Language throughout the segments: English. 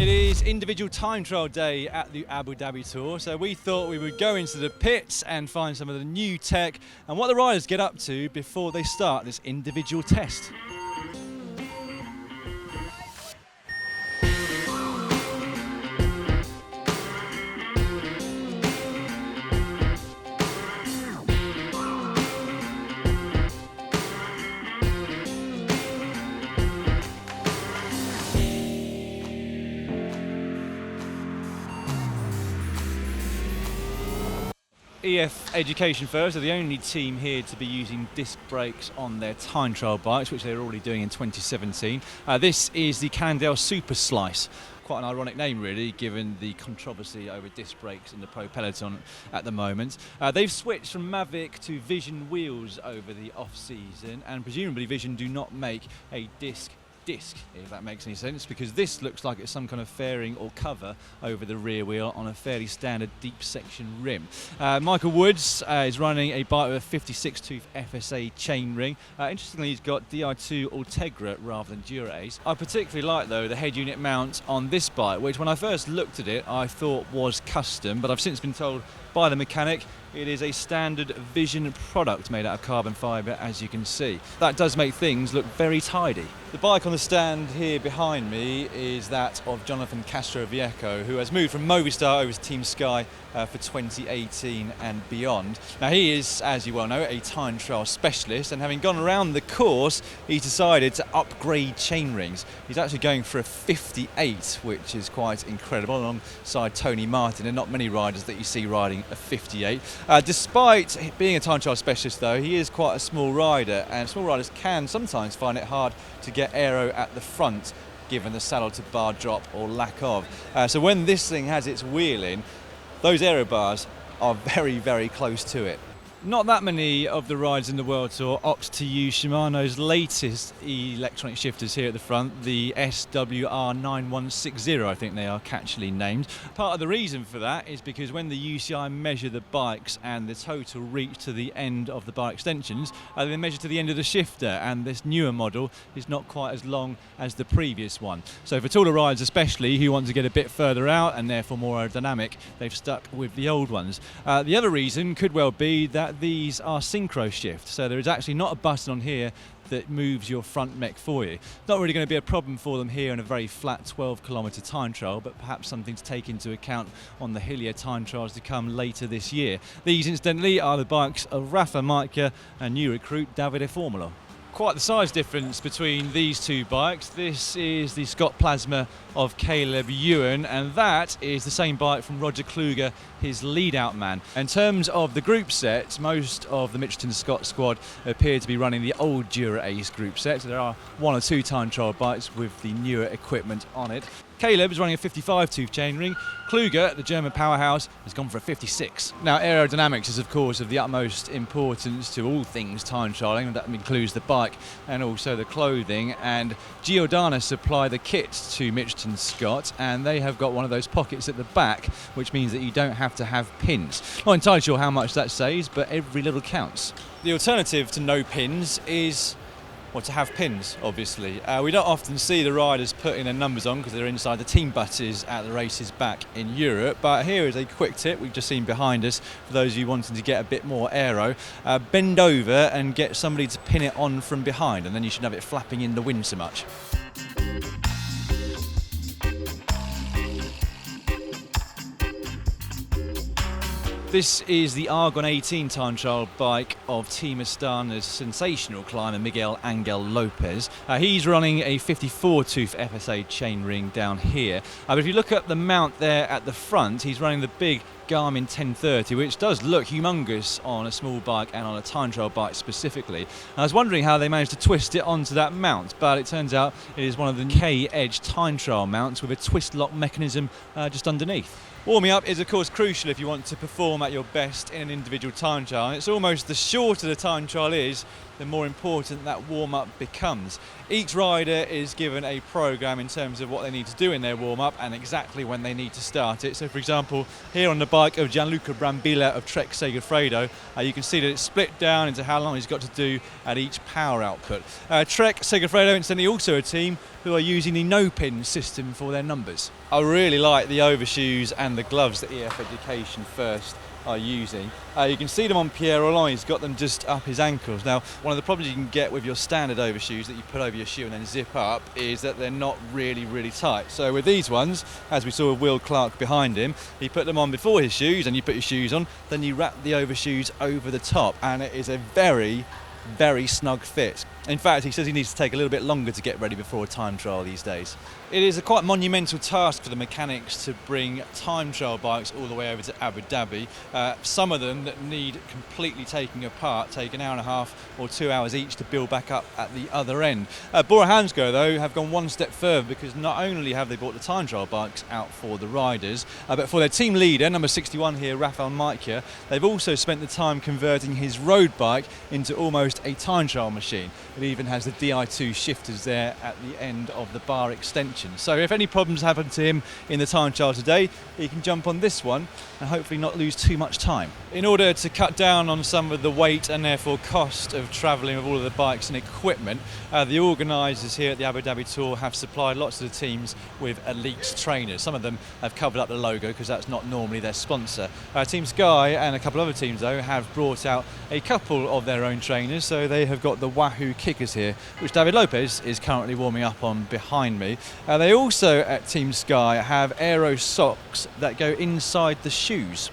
It is individual time trial day at the Abu Dhabi tour, so we thought we would go into the pits and find some of the new tech and what the riders get up to before they start this individual test. EF Education First are the only team here to be using disc brakes on their time trial bikes, which they were already doing in 2017. This is the Cannondale Super Slice. Quite an ironic name really, given the controversy over disc brakes in the pro peloton at the moment. They've switched from Mavic to Vision wheels over the off-season, and presumably Vision do not make a disc, if that makes any sense, because this looks like it's some kind of fairing or cover over the rear wheel on a fairly standard deep section rim. Michael Woods is running a bike with a 56 tooth FSA chainring. Interestingly, he's got Di2 Ultegra rather than Dura-Ace. I particularly like though the head unit mount on this bike, which when I first looked at it I thought was custom, but I've since been told by the mechanic it is a standard Vision product made out of carbon fibre, as you can see. That does make things look very tidy. The bike on the stand here behind me is that of Jonathan Castroviejo, who has moved from Movistar over to Team Sky for 2018 and beyond. Now he is, as you well know, a time trial specialist, and having gone around the course, he's decided to upgrade chain rings. He's actually going for a 58, which is quite incredible, alongside Tony Martin, and not many riders that you see riding a 58. Despite being a time trial specialist though, he is quite a small rider, and small riders can sometimes find it hard to get aero at the front given the saddle to bar drop or lack of. So when this thing has its wheel in, those aero bars are very, very close to it. Not that many of the riders in the World Tour opt to use Shimano's latest electronic shifters here at the front, the SWR9160, I think they are catchily named. Part of the reason for that is because when the UCI measure the bikes and the total reach to the end of the bike extensions, they measure to the end of the shifter, and this newer model is not quite as long as the previous one. So for taller riders especially, who want to get a bit further out and therefore more aerodynamic, they've stuck with the old ones. The other reason could well be that these are synchro shift, so there is actually not a button on here that moves your front mech for you. Not really going to be a problem for them here in a very flat 12-kilometre time trial, but perhaps something to take into account on the hillier time trials to come later this year. These, incidentally, are the bikes of Rafa Majka and new recruit Davide Formolo. Quite the size difference between these two bikes. This is the Scott Plasma of Caleb Ewan, and that is the same bike from Roger Kluger, his lead-out man. In terms of the group set, most of the Mitchelton Scott squad appear to be running the old Dura-Ace group set. So there are one or two time trial bikes with the newer equipment on it. Caleb is running a 55 tooth chainring. Kluger, the German powerhouse, has gone for a 56. Now aerodynamics is of course of the utmost importance to all things time trialling, and that includes the bike and also the clothing, and Giordana supply the kit to Mitchelton Scott, and they have got one of those pockets at the back, which means that you don't have to have pins. Not entirely sure how much that saves, but every little counts. The alternative to no pins is, well, to have pins, obviously. We don't often see the riders putting their numbers on because they're inside the team buses at the races back in Europe, but here is a quick tip we've just seen behind us for those of you wanting to get a bit more aero. Bend over and get somebody to pin it on from behind, and then you should have it flapping in the wind so much. This is the Argon 18 time trial bike of Team Astana's sensational climber Miguel Angel Lopez. He's running a 54 tooth FSA chainring down here. But if you look at the mount there at the front, he's running the big Garmin 1030, which does look humongous on a small bike and on a time trial bike specifically. I was wondering how they managed to twist it onto that mount, but it turns out it is one of the K-Edge time trial mounts with a twist lock mechanism just underneath. Warming up is of course crucial if you want to perform at your best in an individual time trial, and it's almost the shorter the time trial is, the more important that warm-up becomes. Each rider is given a program in terms of what they need to do in their warm-up and exactly when they need to start it. So for example, here on the bike of Gianluca Brambilla of Trek Segafredo, you can see that it's split down into how long he's got to do at each power output. Trek Segafredo, incidentally, also a team who are using the no-pin system for their numbers. I really like the overshoes and the gloves that EF Education First are using. You can see them on Pierre Roland. He's got them just up his ankles. Now, one of the problems you can get with your standard overshoes that you put over your shoe and then zip up is that they're not really tight. So with these ones, as we saw with Will Clark behind him, he put them on before his shoes, and you put your shoes on, then you wrap the overshoes over the top, and it is a very snug fit. In fact, he says he needs to take a little bit longer to get ready before a time trial these days. It is a quite monumental task for the mechanics to bring time trial bikes all the way over to Abu Dhabi. Some of them that need completely taking apart, take an hour and a half or 2 hours each to build back up at the other end. Bora Hansgrohe, though, have gone one step further, because not only have they brought the time trial bikes out for the riders, but for their team leader, number 61 here, Rafael Maikya, they've also spent the time converting his road bike into almost a time trial machine. It even has the Di2 shifters there at the end of the bar extension. So if any problems happen to him in the time trial today, he can jump on this one and hopefully not lose too much time. In order to cut down on some of the weight and therefore cost of travelling with all of the bikes and equipment, the organisers here at the Abu Dhabi Tour have supplied lots of the teams with elite trainers. Some of them have covered up the logo because that's not normally their sponsor. Team Sky and a couple of other teams, though, have brought out a couple of their own trainers. So they have got the Wahoo kickers here, which David Lopez is currently warming up on behind me. They also, at Team Sky, have aero socks that go inside the shoes.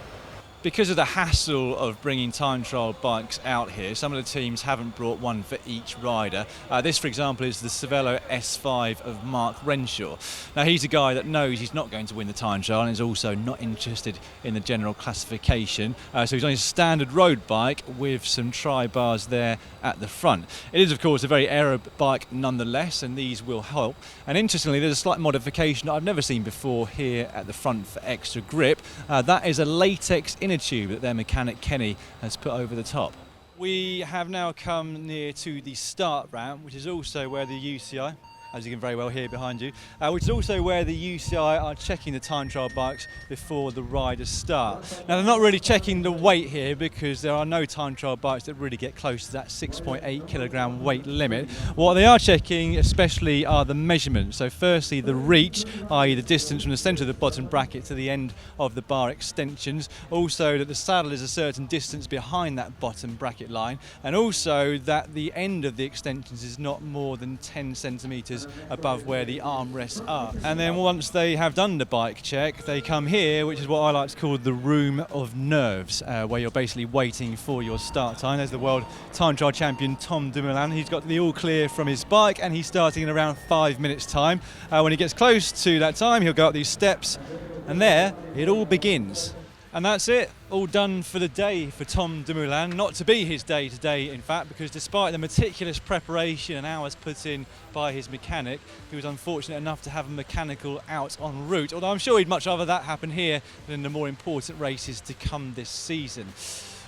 Because of the hassle of bringing time trial bikes out here, some of the teams haven't brought one for each rider. This, for example, is the Cervelo S5 of Mark Renshaw. Now, he's a guy that knows he's not going to win the time trial and is also not interested in the general classification. So he's on his standard road bike with some tri-bars there at the front. It is, of course, a very aero bike nonetheless, and these will help. And interestingly, there's a slight modification that I've never seen before here at the front for extra grip. That is a latex inner tube that their mechanic Kenny has put over the top. We have now come near to the start ramp, which is also where the UCI, as you can very well hear behind you, which is also where the UCI are checking the time trial bikes before the riders start. Now, they're not really checking the weight here because there are no time trial bikes that really get close to that 6.8 kilogram weight limit. What they are checking especially are the measurements. So firstly, the reach, i.e. the distance from the centre of the bottom bracket to the end of the bar extensions. Also that the saddle is a certain distance behind that bottom bracket line, and also that the end of the extensions is not more than 10 centimetres above where the armrests are. And then once they have done the bike check, they come here, which is what I like to call the room of nerves, where you're basically waiting for your start time. There's the world time trial champion Tom Dumoulin. He's got the all clear from his bike and he's starting in around 5 minutes time. When he gets close to that time, he'll go up these steps, and there it all begins. And that's it, all done for the day for Tom Dumoulin. Not to be his day today, in fact, because despite the meticulous preparation and hours put in by his mechanic, he was unfortunate enough to have a mechanical out en route, although I'm sure he'd much rather that happen here than in the more important races to come this season.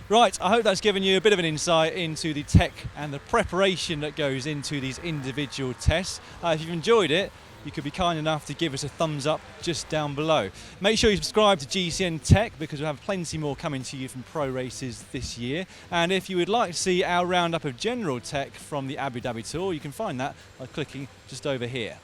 Right, I hope that's given you a bit of an insight into the tech and the preparation that goes into these individual tests. If you've enjoyed it, you could be kind enough to give us a thumbs up just down below. Make sure you subscribe to GCN Tech, because we'll have plenty more coming to you from pro races this year. And if you would like to see our roundup of general tech from the Abu Dhabi Tour, you can find that by clicking just over here.